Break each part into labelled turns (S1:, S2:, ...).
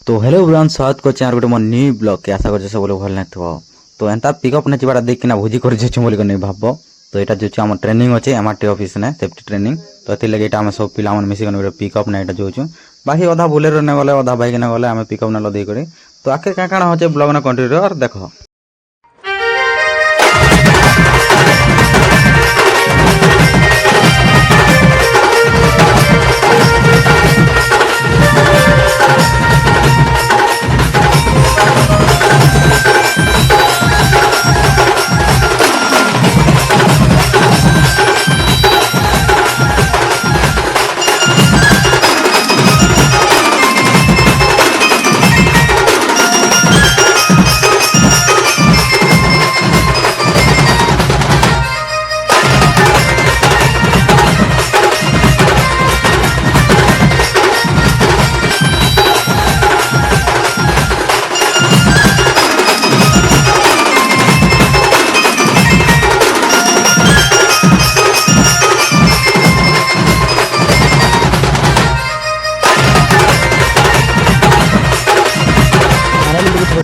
S1: तो hello everyone स्वागत करछे आर गोटे मोर न्यू ब्लॉग के आशा करछे सब लोग भल नथबो। तो एंता पिकअप ने जिबाटा देख किना भोजी कर जेछु बोली नै भाबबो। तो एटा जोछु हमर ट्रेनिंग होचे एमआरटी ऑफिस ने सेफ्टी ट्रेनिंग। तो एति लगे एटा हम सब पिला मन मिसी गने पिकअप ने एटा जोछु बाकी आधा बोलेरो ने गले आधा बाइक ने गले हम पिकअप ने लदे करी। तो आके का काना होचे ब्लॉग ने कंटिन्यू और देखो।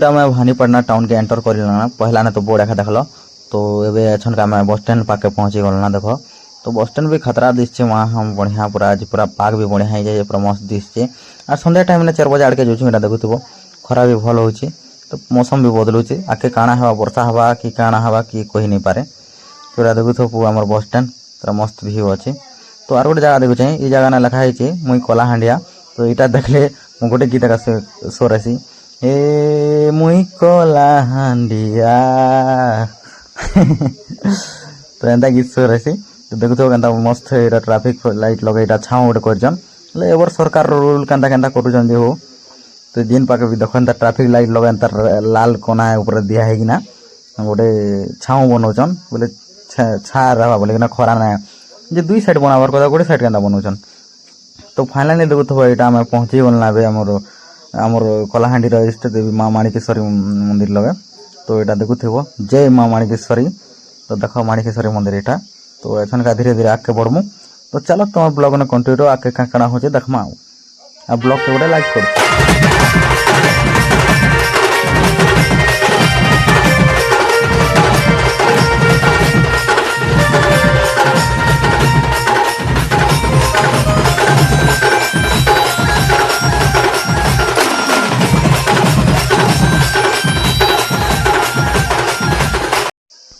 S1: मैं भानीपटना टाउन के एंटर कर पहला ने तो बोर्ड एका देखल। तो एबे अछन का मैं बस स्टैंड पाके पहुंची गलना देखो। तो बस स्टैंड भी खतरा दिसछे वहां हम बढ़िया पूरा आज पूरा पाग भी बढ़िया है जाय पूरा मस्त दिसछे। आ संध्या टाइम ने 4 बजे आड़के जोछु एटा देखुथबो खरा भी भल होची। तो मौसम भी बदलुची आके काना हवा वर्षा हवा कि काना हवा कि कहि नै पारे। पूरा देखुथबो हमर बस स्टैंड पूरा मस्त व्यू अछि। तो आर गोटे जगह देखु छै ई जगह ना लिखा है छै मुई कलाहांडिया। तो एटा देखले मु गोटे गीत का सोरसी ए मुई कलाहांडिया तो एंता गीत सोरसी। तो देखुथबो केनता मस्त एटा ट्रैफिक लाइट लगे एटा छाव गोटे करजन ले एवर सरकार रूल केनता केनता करूजन जे हो। तो जिन पाके भी देखो एंता ट्रैफिक लाइट लगे एंता लाल कोना ऊपर दिया है कि ना गोटे छाव बनोचन बोले छा रहबा बोले ना खरा ना जे दुई साइड बनावर कदा गोटे साइड केनता बनोचन। तो फाइनली देखुथबो एटा हम पहुंची गलना बे हमर कलाहांडी इष्ट देवी माँ माणिकेश्वरी मंदिर लगे। तो एटा देखुथबो जय माँ माणिकेश्वरी। तो देखो माणिकेश्वरी मंदिर एटा। तो एछन का धीरे धीरे आके बढ़मु। तो चलो तुम ब्लॉग ने कंटिन्यू आके काकड़ा होचे देखमा आ ब्लॉग के गोटे लाइक करू।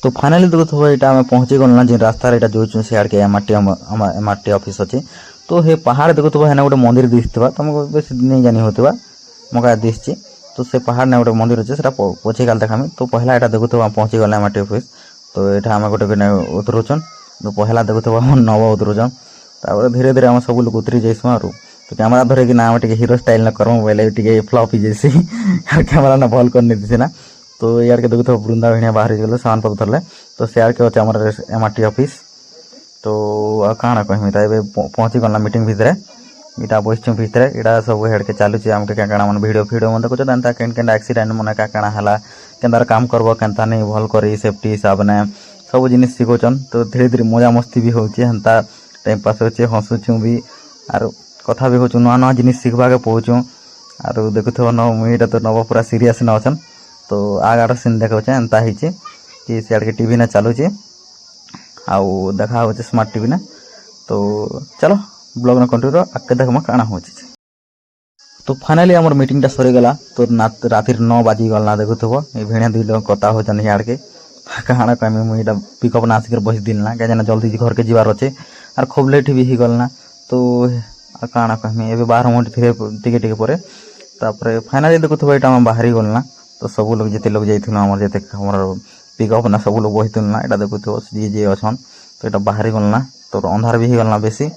S1: तो फाइनली देखो एटा हम पहुंची गलना जिन रास्ता रे एटा जोछु से आड़ के एमआरटी ऑफिस अछि। तो हे पहाड़ देखो हेना गोटे मंदिर दिसतबा तुमको बेसी नहीं जानी होतबा मका दिसछि। तो से पहाड़ ने गोटे मंदिर अछि सेटा पछे काल देखामी। तो पहला एटा देखो हम पहुंची गला एमआरटी ऑफिस। तो एटा हम गोटे ने उतरुचन। तो पहला देखो हम नव उतरुचन तापर धीरे धीरे हम सब लोग उतरी जइसु आरो। तो कैमरा धरे कि ना हम टिके हीरो स्टाइल न करम बोले टिके फ्लॉप ही जैसी कैमरा ना भल करने दिसे ना। तो यार के देखो वृंदा भेणिया बाहर गले सामान पत्र धरले। तो शेयर के होचे हमर एमआरटी ऑफिस। तो काना कहमी त एबे पहुंची गला मीटिंग भितरे इटा बसछु भितरे इटा सब हेड के चालू छै हमके का काना मन वीडियो मन देखो जानता केन एक्सीडेंट मन का काना हला केनदार काम करबो केनता नहीं भल करी सेफ्टी हिसाब ने सब जिनिस सिखोचन। तो धीरे धीरे मजा मस्ती भी होचे हंता टाइम पास होचे हंसुछु भी आरो कथा भी होछु नवा नवा जिनिस सिखबा के पहुचु। आरो देखुथबो न मुइटा तो नवा पूरा सीरियस न अछन। तो आगार सीन देखा एंता होची कि सियाड़ के टीवी ने चालू छे आउ देखा होचे स्मार्ट टीवी ने। तो चलो ब्लॉग ने कंटिन्यू आके देखमा काना होची। तो फाइनली हमर मीटिंग टा सरी गला। तो रातिर 9 बाजी गलना देखुथबो ए भेणिया दुई लोग कथा होचन याड़ के काना कमी मुइटा पिकअप ना सिकर बस दिलना के जना जल्दी घर के जीवार अछि आर खूब लेट भी ही गलना। तो काना कमी एबे 12 मिनट फिरे टिके टिके परे तापरे फाइनली देखुथबो एटा हम बाहरी गलना। तो सब लोग जिते लोग जाइथिन हमर जते हमर पिकअप ना सब लोग बहिथिन ना एटा देखुथबो जे अछन। तो एटा बाहरी गलना। तो अंधार भी गलना बेसी।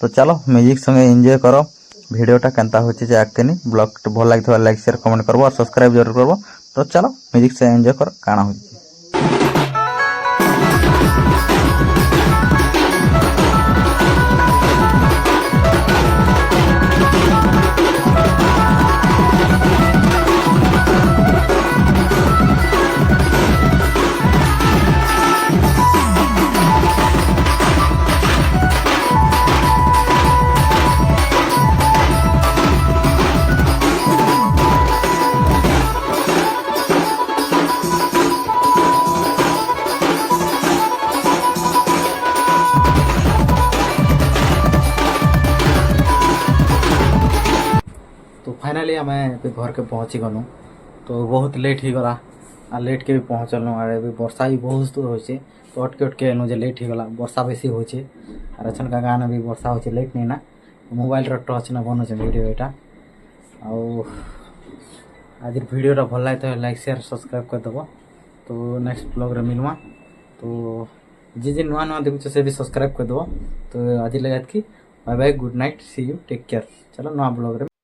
S1: तो चलो म्यूजिक संगे एंजॉय करो वीडियोटा केनता होचे जे आकेनी ब्लॉग भल लागथबा लाइक शेयर कमेंट करबो और सब्सक्राइब जरूर करबो। तो चलो म्यूजिक से एंजॉय कर काना होचे। फाइनाली आम घर के पहुँची गलु तो बहुत लेट हो गला आ लेट के भी पहुँचलु आर वर्षा भी बहुत होचे तो अटके अटके एनु जे लेट हो गला वर्षा बेसी होचे आर अचन का गाना भी वर्षा होचे लेट नहीं ना मोबाइल टच ना बनोचे वीडियो एटा आज वीडियोटा भल लगे तो लाइक शेयर सब्सक्राइब करदेव तो नेक्स्ट ब्लॉग रे मिलवा तो जी नुआ नुआ देखुचे से भी सब्सक्राइब करदेव तो आज लगे कि bye bye good night see you take care चलो नुआ ब्लॉग रे